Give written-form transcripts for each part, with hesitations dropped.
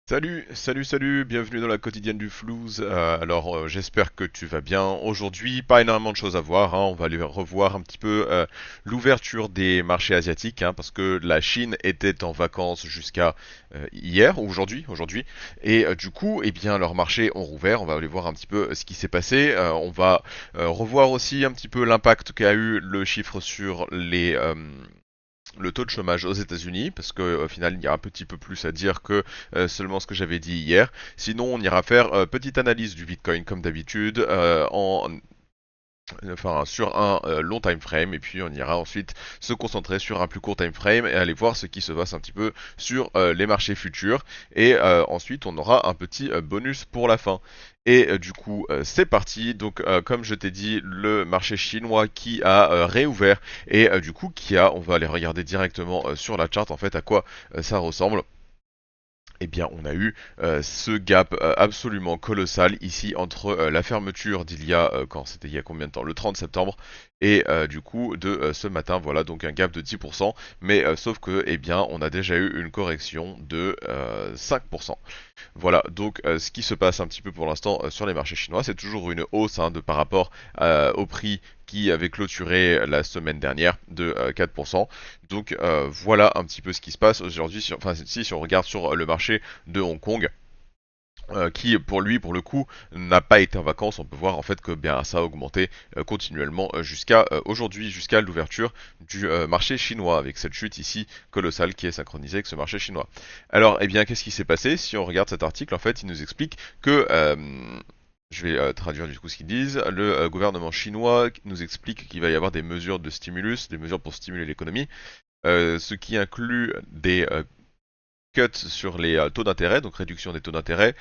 Salut, bienvenue dans la quotidienne du Flouze. J'espère que tu vas bien. Aujourd'hui, pas énormément de choses à voir, hein. On va aller revoir un petit peu l'ouverture des marchés asiatiques, hein, parce que la Chine était en vacances jusqu'à hier, ou aujourd'hui. Et du coup, eh bien, leurs marchés ont rouvert. On va aller voir un petit peu ce qui s'est passé. On va revoir aussi un petit peu l'impact qu'a eu le chiffre sur le taux de chômage aux États-Unis, parce qu'au final, il y a un petit peu plus à dire que seulement ce que j'avais dit hier. Sinon, on ira faire petite analyse du Bitcoin comme d'habitude, sur un long time frame, et puis on ira ensuite se concentrer sur un plus court time frame et aller voir ce qui se passe un petit peu sur les marchés futurs. Et ensuite, on aura un petit bonus pour la fin. Et du coup, c'est parti. Donc, comme je t'ai dit, le marché chinois qui a réouvert et du coup on va aller regarder directement sur la charte en fait à quoi ça ressemble. Eh bien, on a eu ce gap absolument colossal ici entre la fermeture d'il y a, quand c'était il y a combien de temps? Le 30 septembre et du coup de ce matin, voilà, donc un gap de 10%, mais sauf que, eh bien, on a déjà eu une correction de 5%. Voilà, donc ce qui se passe un petit peu pour l'instant sur les marchés chinois, c'est toujours une hausse hein, par rapport au prix qui avait clôturé la semaine dernière de 4%. Donc voilà un petit peu ce qui se passe aujourd'hui. Enfin, si on regarde sur le marché de Hong Kong, qui pour le coup, n'a pas été en vacances, on peut voir en fait que bien ça a augmenté continuellement jusqu'à aujourd'hui, jusqu'à l'ouverture du marché chinois, avec cette chute ici colossale qui est synchronisée avec ce marché chinois. Alors, eh bien, qu'est-ce qui s'est passé? Si on regarde cet article, en fait, il nous explique que je vais traduire du coup ce qu'ils disent. Le gouvernement chinois nous explique qu'il va y avoir des mesures de stimulus, des mesures pour stimuler l'économie, ce qui inclut des cuts sur les taux d'intérêt, donc réduction des taux d'intérêt,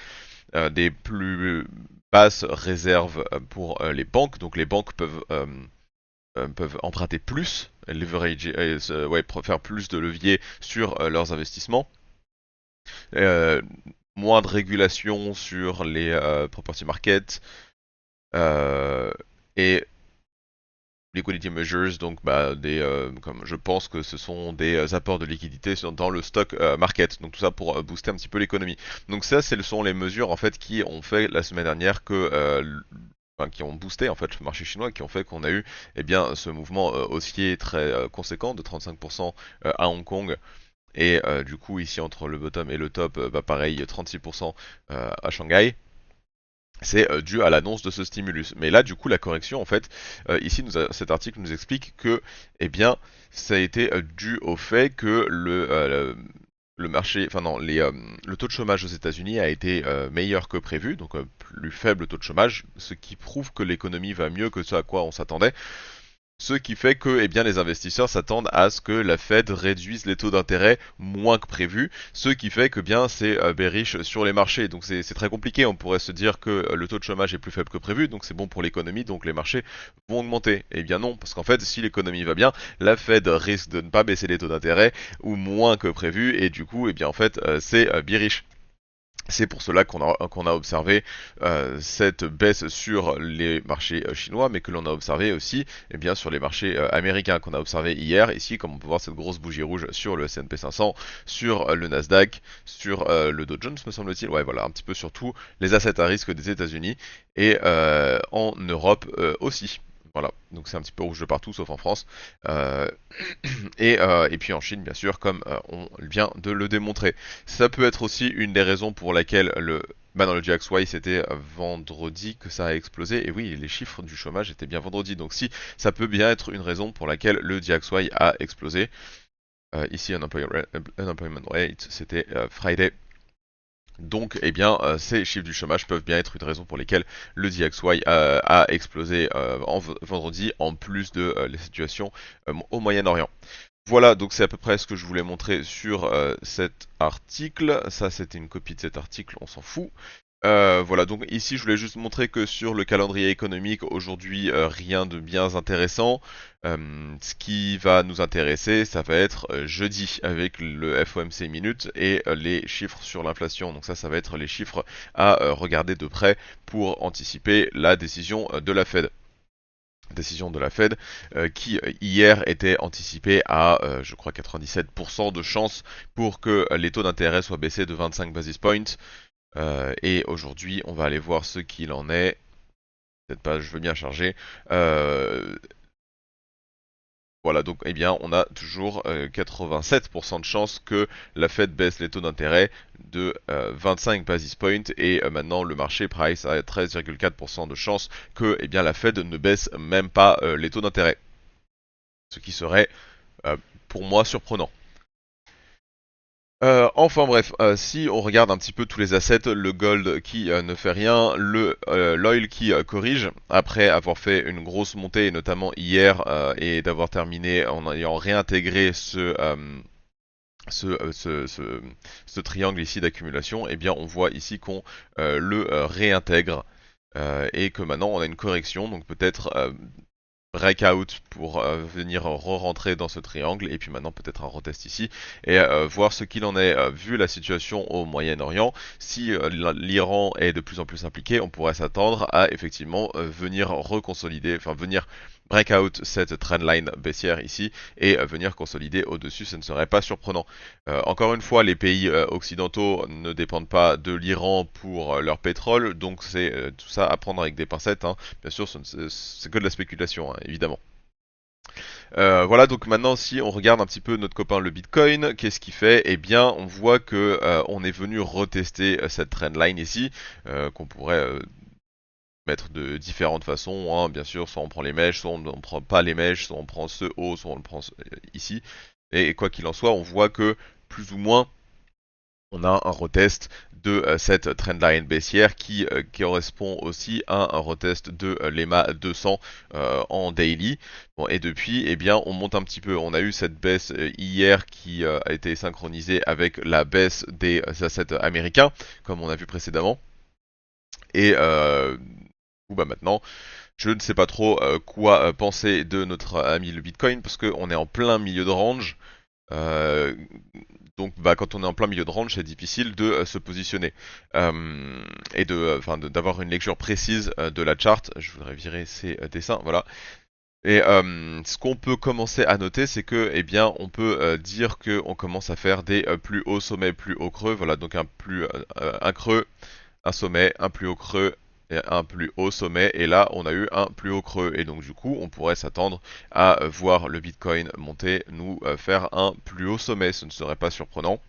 des plus basses réserves pour les banques. Donc les banques peuvent emprunter plus, leverage, ouais, faire plus de levier sur leurs investissements. Euh, Moins de régulation sur les property markets. Et liquidity measures, donc comme je pense que ce sont des apports de liquidité dans le stock market, donc tout ça pour booster un petit peu l'économie. Donc ça, ce sont les mesures en fait qui ont fait la semaine dernière que enfin, qui ont boosté en fait le marché chinois, qui ont fait qu'on a eu eh bien ce mouvement haussier très conséquent de 35% à Hong Kong. Et du coup ici entre le bottom et le top, pareil 36% à Shanghai. C'est dû à l'annonce de ce stimulus. Mais là, du coup, la correction, en fait, ici, cet article nous explique que, eh bien, ça a été dû au fait que le marché, enfin non, le taux de chômage aux États-Unis a été meilleur que prévu, donc plus faible taux de chômage, ce qui prouve que l'économie va mieux que ce à quoi on s'attendait. Ce qui fait que eh bien, les investisseurs s'attendent à ce que la Fed réduise les taux d'intérêt moins que prévu, ce qui fait que bien c'est bearish sur les marchés. Donc c'est très compliqué, on pourrait se dire que le taux de chômage est plus faible que prévu, donc c'est bon pour l'économie, donc les marchés vont augmenter. Eh bien non, parce qu'en fait si l'économie va bien, la Fed risque de ne pas baisser les taux d'intérêt ou moins que prévu, et du coup eh bien en fait c'est bearish. C'est pour cela qu'on a observé cette baisse sur les marchés chinois, mais que l'on a observé aussi eh bien, sur les marchés américains, qu'on a observé hier. Ici, comme on peut voir, cette grosse bougie rouge sur le S&P 500, sur le Nasdaq, sur le Dow Jones, me semble-t-il. Ouais, voilà, un petit peu sur tous les assets à risque des États-Unis et en Europe aussi. Voilà, donc c'est un petit peu rouge de partout, sauf en France. Euh, et puis en Chine, bien sûr, comme on vient de le démontrer. Ça peut être aussi une des raisons pour laquelle dans le DXY, c'était vendredi que ça a explosé. Et oui, les chiffres du chômage étaient bien vendredi. Donc si, ça peut bien être une raison pour laquelle le DXY a explosé. Ici, unemployment rate, c'était Friday. Donc, eh bien, ces chiffres du chômage peuvent bien être une raison pour lesquelles le DXY a explosé vendredi, en plus de la situation au Moyen-Orient. Voilà, donc c'est à peu près ce que je voulais montrer sur cet article. Ça, c'était une copie de cet article, on s'en fout. Voilà, donc ici je voulais juste montrer que sur le calendrier économique, aujourd'hui, rien de bien intéressant. Ce qui va nous intéresser, ça va être jeudi avec le FOMC minute et les chiffres sur l'inflation. Donc ça va être les chiffres à regarder de près pour anticiper la décision de la Fed. décision de la Fed, qui hier était anticipée à, je crois, 97% de chances pour que les taux d'intérêt soient baissés de 25 basis points. Et aujourd'hui, on va aller voir ce qu'il en est. Peut-être pas, je veux bien charger. Voilà, donc eh bien, on a toujours 87% de chances que la Fed baisse les taux d'intérêt de 25 basis points et maintenant le marché price à 13,4% de chances que eh bien, la Fed ne baisse même pas les taux d'intérêt. Ce qui serait euh, pour moi surprenant. Enfin bref, si on regarde un petit peu tous les assets, le gold qui ne fait rien, le l'oil qui corrige après avoir fait une grosse montée, et notamment hier, et d'avoir terminé en ayant réintégré ce triangle ici d'accumulation, eh bien on voit ici qu'on le réintègre et que maintenant on a une correction, donc peut-être breakout pour venir re-rentrer dans ce triangle et puis maintenant peut-être un retest ici et voir ce qu'il en est vu la situation au Moyen-Orient. Si l'Iran est de plus en plus impliqué, on pourrait s'attendre à effectivement venir reconsolider, enfin venir breakout cette trendline baissière ici et venir consolider au-dessus, ce ne serait pas surprenant. Encore une fois, les pays occidentaux ne dépendent pas de l'Iran pour leur pétrole, donc c'est tout ça à prendre avec des pincettes, hein. Bien sûr, c'est que de la spéculation, hein, évidemment. Voilà, donc maintenant, si on regarde un petit peu notre copain le Bitcoin, qu'est-ce qu'il fait? Eh bien, on voit que on est venu retester cette trendline ici, qu'on pourrait mettre de différentes façons, hein. Bien sûr, soit on prend les mèches, soit on ne prend pas les mèches, soit on prend ce haut, soit on le prend ici. Et quoi qu'il en soit, on voit que plus ou moins on a un retest de cette trendline baissière qui correspond aussi à un retest de l'EMA 200 en daily. Bon, et depuis, eh bien, on monte un petit peu. On a eu cette baisse hier qui a été synchronisée avec la baisse des assets américains, comme on a vu précédemment. Et bah maintenant, je ne sais pas trop quoi penser de notre ami le Bitcoin, parce qu'on est en plein milieu de range. Euh, donc bah, quand on est en plein milieu de range, c'est difficile de se positionner et d'avoir une lecture précise de la charte. Je voudrais virer ces dessins, voilà. Et ce qu'on peut commencer à noter, c'est que, eh bien, on peut dire que on commence à faire des plus hauts sommets, plus hauts creux. Voilà, donc un creux, un sommet, un plus haut creux, et un plus haut sommet, et là on a eu un plus haut creux, et donc du coup on pourrait s'attendre à voir le Bitcoin monter, nous faire un plus haut sommet, ce ne serait pas surprenant.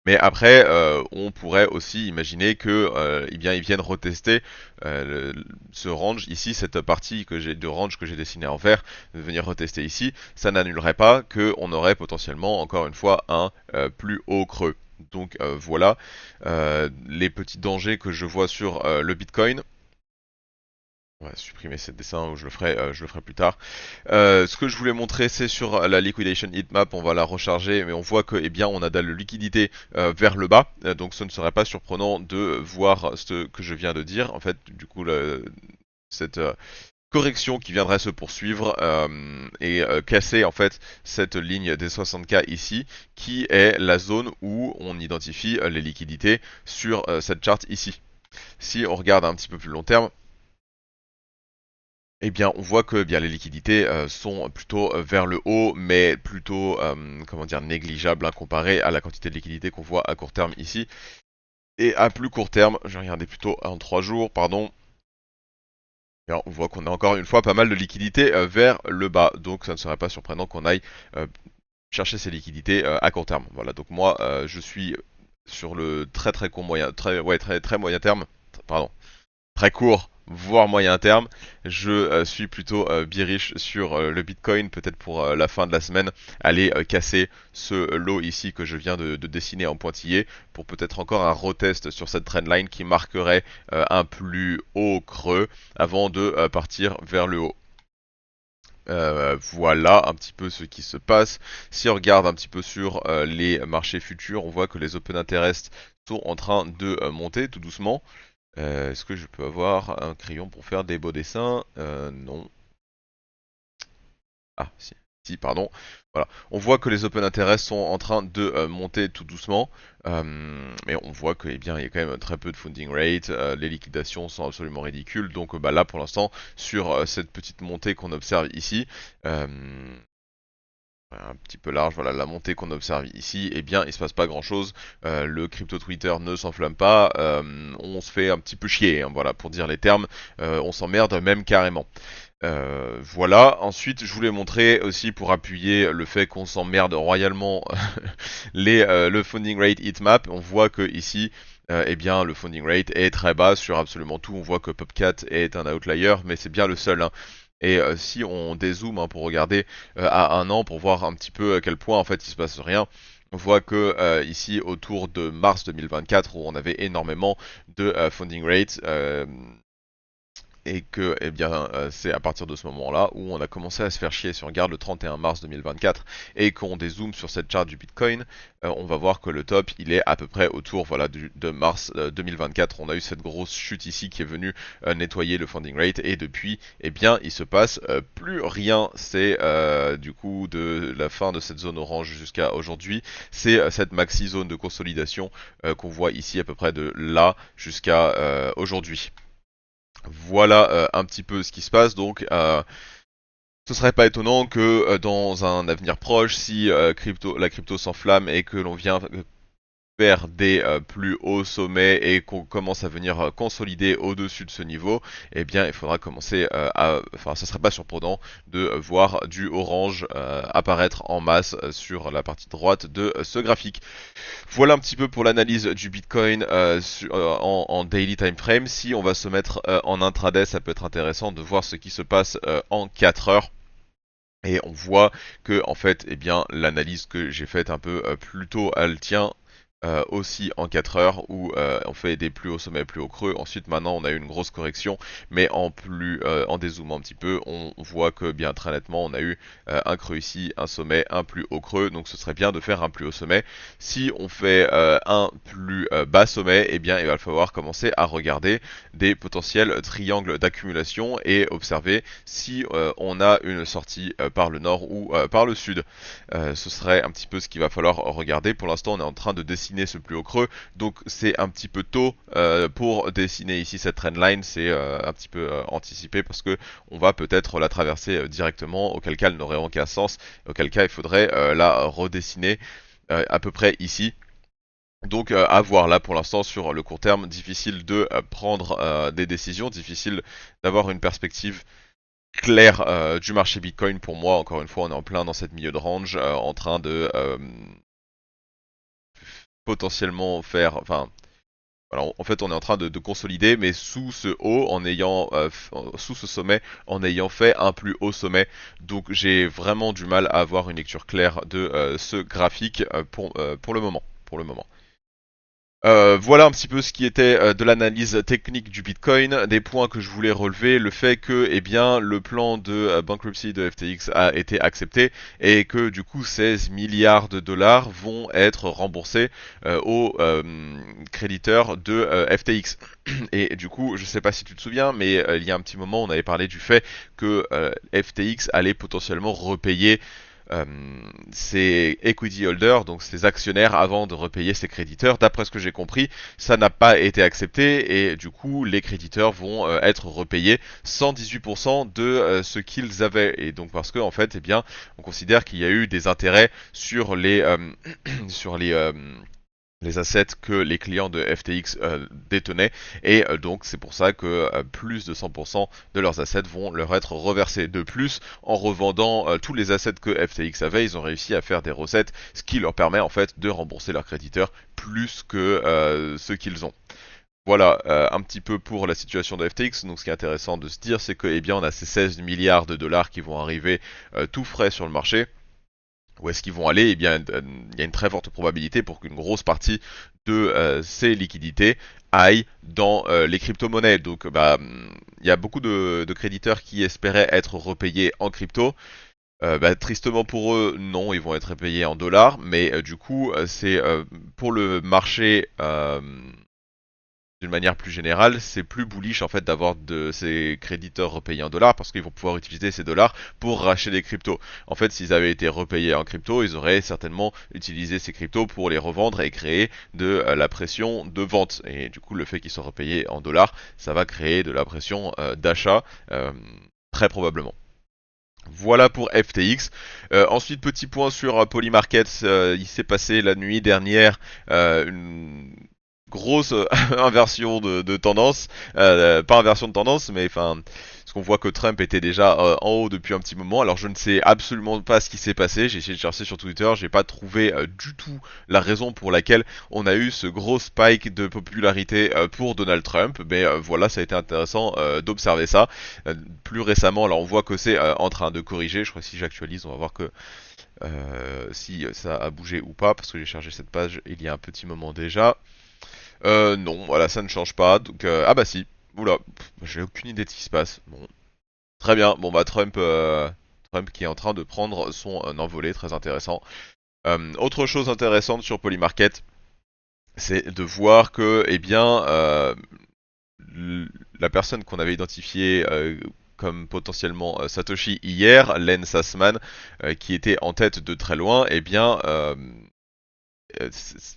Mais après, on pourrait aussi imaginer que, eh bien, ils viennent retester ce range ici, cette partie de range que j'ai dessinée en vert, venir retester ici. Ça n'annulerait pas que on aurait potentiellement, encore une fois, un plus haut creux. Donc voilà les petits dangers que je vois sur le Bitcoin. On va supprimer ce dessin ou je le ferai plus tard. Ce que je voulais montrer, c'est sur la liquidation heatmap, on va la recharger, mais on voit que, eh bien, on a de la liquidité vers le bas, donc ce ne serait pas surprenant de voir ce que je viens de dire. En fait, du coup, cette correction qui viendrait se poursuivre et casser en fait cette ligne des 60K ici, qui est la zone où on identifie les liquidités sur cette charte ici. Si on regarde un petit peu plus long terme, eh bien, on voit que eh bien les liquidités sont plutôt vers le haut, mais plutôt comment dire négligeables hein, comparé à la quantité de liquidités qu'on voit à court terme ici. Et à plus court terme, je vais regarder plutôt en 3 jours, pardon. Eh bien, on voit qu'on a encore une fois pas mal de liquidités vers le bas, donc ça ne serait pas surprenant qu'on aille chercher ces liquidités à court terme. Voilà, donc moi je suis sur le très très court moyen, très ouais très très moyen terme, pardon, très court, voire moyen terme. Je suis plutôt bearish sur le Bitcoin, peut-être pour la fin de la semaine, aller casser ce lot ici que je viens de dessiner en pointillé, pour peut-être encore un retest sur cette trendline qui marquerait un plus haut creux avant de partir vers le haut. Voilà un petit peu ce qui se passe. Si on regarde un petit peu sur les marchés futurs, on voit que les open interest sont en train de monter tout doucement. Est-ce que je peux avoir un crayon pour faire des beaux dessins? Non. Ah, si. ici, pardon. Voilà. On voit que les open interest sont en train de monter tout doucement, mais on voit que, eh bien, il y a quand même très peu de funding rate, les liquidations sont absolument ridicules, donc bah, là pour l'instant, sur cette petite montée qu'on observe ici, euh, un petit peu large, voilà la montée qu'on observe ici, eh bien il se passe pas grand chose, le crypto Twitter ne s'enflamme pas, on se fait un petit peu chier, hein, voilà pour dire les termes, on s'emmerde même carrément. Voilà, ensuite je voulais montrer aussi pour appuyer le fait qu'on s'emmerde royalement le funding rate heatmap, on voit que ici eh bien le funding rate est très bas sur absolument tout, on voit que Popcat est un outlier, mais c'est bien le seul, hein. Et si on dézoome hein, pour regarder à un an, pour voir un petit peu à quel point en fait il se passe rien, on voit que ici autour de mars 2024 où on avait énormément de funding rate, et que eh bien c'est à partir de ce moment-là où on a commencé à se faire chier. Si on regarde le 31 mars 2024 et qu'on dézoome sur cette charte du Bitcoin, on va voir que le top il est à peu près autour voilà de mars 2024. On a eu cette grosse chute ici qui est venue nettoyer le funding rate et depuis eh bien il se passe plus rien. C'est du coup de la fin de cette zone orange jusqu'à aujourd'hui, c'est cette maxi zone de consolidation qu'on voit ici à peu près de là jusqu'à aujourd'hui. Voilà un petit peu ce qui se passe, donc ce serait pas étonnant que dans un avenir proche, si la crypto s'enflamme et que l'on vient vers des plus hauts sommets et qu'on commence à venir consolider au-dessus de ce niveau, eh bien il faudra commencer enfin ça serait pas surprenant de voir du orange apparaître en masse sur la partie droite de ce graphique. Voilà un petit peu pour l'analyse du Bitcoin en daily time frame. Si on va se mettre en intraday, ça peut être intéressant de voir ce qui se passe en 4 heures. Et on voit que en fait, eh bien, l'analyse que j'ai faite un peu plus tôt, elle tient aussi en 4 heures où on fait des plus hauts sommets, plus hauts creux. Ensuite, maintenant, on a eu une grosse correction, mais en dézoomant un petit peu, on voit que bien très nettement, on a eu un creux ici, un sommet, un plus haut creux. Donc, ce serait bien de faire un plus haut sommet. Si on fait un plus bas sommet, eh bien, il va falloir commencer à regarder des potentiels triangles d'accumulation et observer si on a une sortie par le nord ou par le sud. Ce serait un petit peu ce qu'il va falloir regarder. Pour l'instant, on est en train de dessiner ce plus haut creux, donc c'est un petit peu tôt pour dessiner ici cette trendline. C'est un petit peu anticipé parce que on va peut-être la traverser directement, auquel cas elle n'aurait aucun sens, auquel cas il faudrait la redessiner à peu près ici. Donc à voir là pour l'instant sur le court terme, difficile de prendre des décisions, difficile d'avoir une perspective claire du marché Bitcoin pour moi. Encore une fois, on est en plein dans cette milieu de range, en train de potentiellement faire, enfin, voilà, en fait, on est en train de consolider, mais sous ce haut, en ayant sous ce sommet, en ayant fait un plus haut sommet. Donc, j'ai vraiment du mal à avoir une lecture claire de ce graphique pour le moment. Pour le moment. Voilà un petit peu ce qui était de l'analyse technique du Bitcoin, des points que je voulais relever, le fait que eh bien, le plan de bankruptcy de FTX a été accepté et que du coup 16 milliards de dollars vont être remboursés aux créditeurs de FTX. Et du coup, je sais pas si tu te souviens, mais il y a un petit moment, on avait parlé du fait que FTX allait potentiellement repayer euh, ses equity holders, donc ses actionnaires, avant de repayer ses créditeurs. D'après ce que j'ai compris, ça n'a pas été accepté et du coup, les créditeurs vont être repayés 118% de ce qu'ils avaient. Et donc parce que en fait, eh bien, on considère qu'il y a eu des intérêts sur sur les assets que les clients de FTX détenaient et donc c'est pour ça que plus de 100% de leurs assets vont leur être reversés. De plus, en revendant tous les assets que FTX avait, ils ont réussi à faire des recettes, ce qui leur permet en fait de rembourser leurs créditeurs plus que ce qu'ils ont. Voilà un petit peu pour la situation de FTX. Donc ce qui est intéressant de se dire, c'est que eh bien on a ces 16 milliards de dollars qui vont arriver tout frais sur le marché. Où est-ce qu'ils vont aller? Eh bien, il y a une très forte probabilité pour qu'une grosse partie de ces liquidités aillent dans les crypto-monnaies. Donc, bah, il y a beaucoup de créditeurs qui espéraient être repayés en crypto. Bah, tristement pour eux, non, ils vont être payés en dollars, mais du coup, c'est pour le marché d'une manière plus générale, c'est plus bullish en fait d'avoir de ces créditeurs repayés en dollars parce qu'ils vont pouvoir utiliser ces dollars pour racheter des cryptos. En fait, s'ils avaient été repayés en crypto, ils auraient certainement utilisé ces cryptos pour les revendre et créer de la pression de vente. Et du coup, le fait qu'ils soient repayés en dollars, ça va créer de la pression d'achat très probablement. Voilà pour FTX. Ensuite, petit point sur Polymarket. Il s'est passé la nuit dernière une grosse inversion de tendance. Pas inversion de tendance, mais enfin, parce qu'on voit que Trump était déjà en haut depuis un petit moment. Alors je ne sais absolument pas ce qui s'est passé. J'ai essayé de chercher sur Twitter, j'ai pas trouvé du tout la raison pour laquelle on a eu ce gros spike de popularité pour Donald Trump. Mais voilà, ça a été intéressant d'observer ça. Plus récemment, là on voit que c'est en train de corriger. Je crois que si j'actualise, on va voir que si ça a bougé ou pas, parce que j'ai chargé cette page il y a un petit moment déjà. Non, voilà, ça ne change pas. Donc, ah bah si. Oula, j'ai aucune idée de ce qui se passe. Bon, très bien. Bon bah Trump qui est en train de prendre son envolée, très intéressant. Autre chose intéressante sur Polymarket, c'est de voir que, eh bien, la personne qu'on avait identifiée comme potentiellement Satoshi hier, Len Sassman, qui était en tête de très loin, eh bien,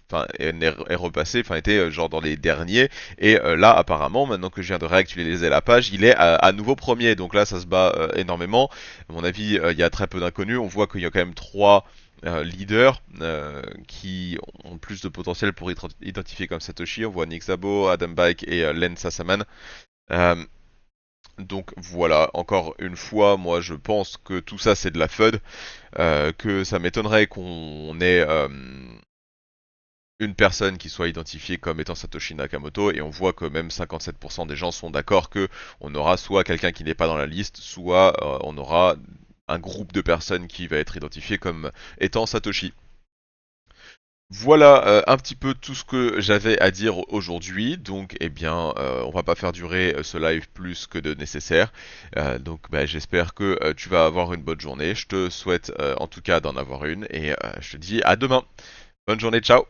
enfin, est repassé, enfin était genre dans les derniers, et là apparemment, maintenant que je viens de réactualiser la page, il est à nouveau premier, donc là ça se bat énormément. À mon avis, il y a très peu d'inconnus, on voit qu'il y a quand même trois leaders qui ont plus de potentiel pour être identifiés comme Satoshi. On voit Nick Szabo, Adam Baek et Len Sassaman. Euh, donc voilà, encore une fois, moi je pense que tout ça c'est de la FUD, que ça m'étonnerait qu'on ait une personne qui soit identifiée comme étant Satoshi Nakamoto, et on voit que même 57% des gens sont d'accord que on aura soit quelqu'un qui n'est pas dans la liste, soit on aura un groupe de personnes qui va être identifié comme étant Satoshi. Voilà un petit peu tout ce que j'avais à dire aujourd'hui, donc eh bien on va pas faire durer ce live plus que de nécessaire, donc bah, j'espère que tu vas avoir une bonne journée, je te souhaite en tout cas d'en avoir une, et je te dis à demain, bonne journée, ciao.